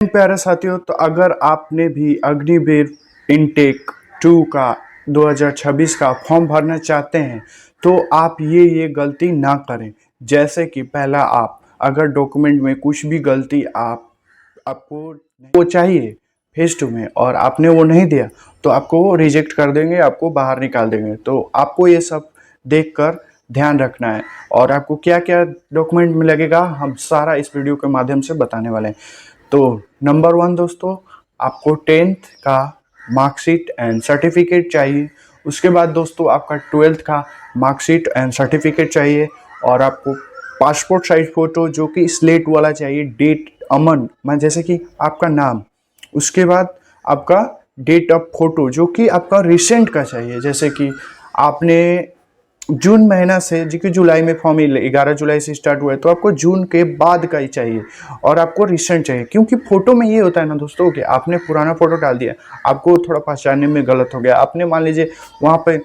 प्यारे साथियों, तो अगर आपने भी अग्निवीर इनटेक 2 का 2026 का फॉर्म भरना चाहते हैं तो आप ये गलती ना करें। जैसे कि पहला, आप अगर डॉक्यूमेंट में कुछ भी गलती आपको वो चाहिए फेज 2 में और आपने वो नहीं दिया तो आपको वो रिजेक्ट कर देंगे, आपको बाहर निकाल देंगे। तो आपको ये सब देखकर ध्यान रखना है और आपको क्या क्या डॉक्यूमेंट में लगेगा हम सारा इस वीडियो के माध्यम से बताने वाले हैं। तो नंबर 1 दोस्तों, आपको 10th का मार्कशीट एंड सर्टिफिकेट चाहिए। उसके बाद दोस्तों आपका 12th का मार्कशीट एंड सर्टिफिकेट चाहिए और आपको पासपोर्ट साइज फ़ोटो जो कि स्लेट वाला चाहिए, डेट अमन मैं जैसे कि आपका नाम, उसके बाद आपका डेट ऑफ फोटो जो कि आपका रिसेंट का चाहिए। जैसे कि आपने जून महीना से, जो कि जुलाई में फॉर्म 11 जुलाई से स्टार्ट हुआ है, तो आपको जून के बाद का ही चाहिए और आपको रिसेंट चाहिए। क्योंकि फोटो में ये होता है ना दोस्तों कि आपने पुराना फोटो डाल दिया, आपको थोड़ा पहचानने में गलत हो गया, आपने मान लीजिए वहाँ पे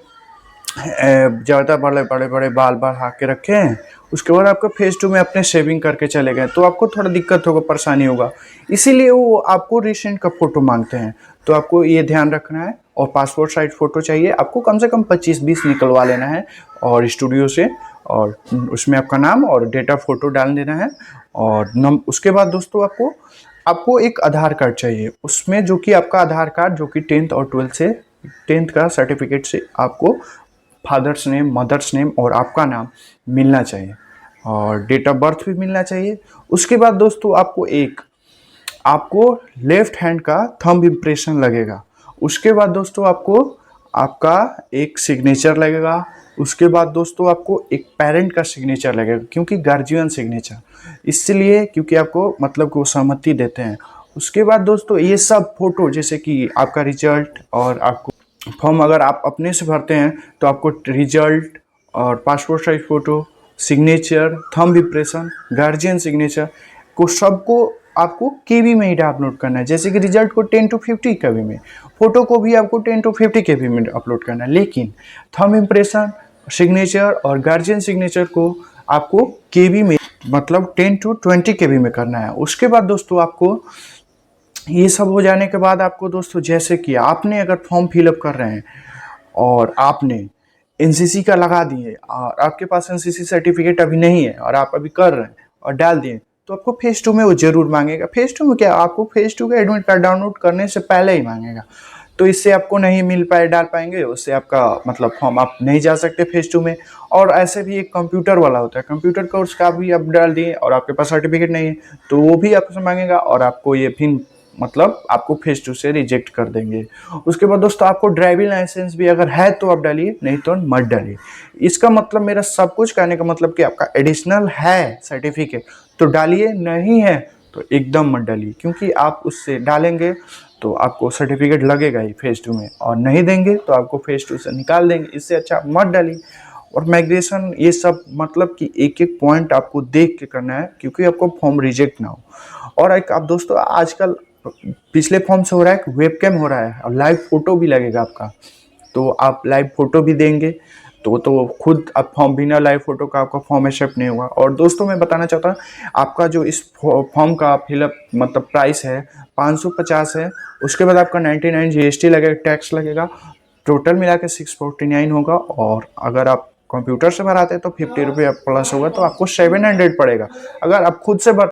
ज़्यादा बड़े बड़े बड़े बाल बढ़ा के रखे हैं, उसके बाद आपका फेज 2 में अपने शेविंग करके चले गए तो आपको थोड़ा दिक्कत होगा, परेशानी होगा, इसीलिए वो आपको रिसेंट का फ़ोटो मांगते हैं। तो आपको ये ध्यान रखना है। और पासपोर्ट साइज फ़ोटो चाहिए, आपको कम से कम 25-20 निकलवा लेना है और स्टूडियो से, और उसमें आपका नाम और डेटा फ़ोटो डाल देना है। और उसके बाद दोस्तों आपको एक आधार कार्ड चाहिए, उसमें जो कि आपका आधार कार्ड जो कि 10th और 12th से 10th का सर्टिफिकेट से आपको फादर्स नेम, मदर्स नेम और आपका नाम मिलना चाहिए और डेट ऑफ बर्थ भी मिलना चाहिए। उसके बाद दोस्तों आपको लेफ्ट हैंड का थंब इम्प्रेशन लगेगा। उसके बाद दोस्तों आपका एक सिग्नेचर लगेगा। उसके बाद दोस्तों आपको एक पेरेंट का सिग्नेचर लगेगा, क्योंकि गार्जियन सिग्नेचर, इसलिए क्योंकि आपको मतलब कि वो सहमति देते हैं। उसके बाद दोस्तों ये सब फोटो, जैसे कि आपका रिजल्ट, और आपको फॉर्म अगर आप अपने से भरते हैं तो आपको रिजल्ट और passport size photo, signature, thumb impression, guardian signature को सबको आपको केबी में ही डाउनलोड करना है। जैसे कि रिजल्ट को 10 to 50 केबी में, फोटो को भी आपको 10 to 50 केबी में अपलोड करना है, लेकिन थंब इम्प्रेशन, सिग्नेचर और गार्जियन सिग्नेचर को आपको केबी में मतलब 10 to 20 केबी में करना है। उसके बाद दोस्तों आपको ये सब हो जाने के बाद आपको दोस्तों, जैसे कि आपने अगर फॉर्म फिलअप कर रहे हैं और आपने एनसीसी का लगा दिए और आपके पास एनसीसी सर्टिफिकेट अभी नहीं है और आप अभी कर रहे हैं और डाल दिए, तो आपको फेज 2 में वो जरूर मांगेगा। फेज 2 में क्या, आपको फेज 2 का एडमिट कार्ड डाउनलोड करने से पहले ही मांगेगा, तो इससे आपको नहीं मिल पाए डाल पाएंगे, उससे आपका मतलब फॉर्म आप नहीं जा सकते फेज 2 में। और ऐसे भी एक कंप्यूटर वाला होता है, कंप्यूटर कोर्स का भी आप डाल दिए और आपके पास सर्टिफिकेट नहीं है तो वो भी आपसे मांगेगा और आपको ये फिर मतलब आपको फेज 2 से रिजेक्ट कर देंगे। उसके बाद दोस्तों आपको ड्राइविंग लाइसेंस भी अगर है तो आप डालिए, नहीं तो मत डालिए। इसका मतलब, मेरा सब कुछ कहने का मतलब कि आपका एडिशनल है सर्टिफिकेट तो डालिए, नहीं है तो एकदम मत डालिए, क्योंकि आप उससे डालेंगे तो आपको सर्टिफिकेट लगेगा ही फेज 2 में, और नहीं देंगे तो आपको फेज 2 से निकाल देंगे। इससे अच्छा मत डालिए। और माइग्रेशन ये सब मतलब कि एक एक पॉइंट आपको देख के करना है, क्योंकि आपको फॉर्म रिजेक्ट ना हो। और एक आप दोस्तों, आजकल पिछले फॉर्म से हो रहा है वेबकैम हो रहा है और लाइव फोटो भी लगेगा आपका, तो आप लाइव फोटो भी देंगे तो खुद आप फॉर्म, बिना लाइव फोटो का आपका फॉर्म एक्सेप्ट नहीं होगा। और दोस्तों मैं बताना चाहता हूँ, आपका जो इस फॉर्म का फिलअप मतलब प्राइस है 550 है। उसके बाद आपका 99 जीएसटी लगेगा, टैक्स लगेगा, टोटल मिला के 649 होगा। और अगर आप कंप्यूटर से भराते हैं तो 50 रुपये प्लस होगा, तो आपको 700 पड़ेगा। अगर आप खुद से भर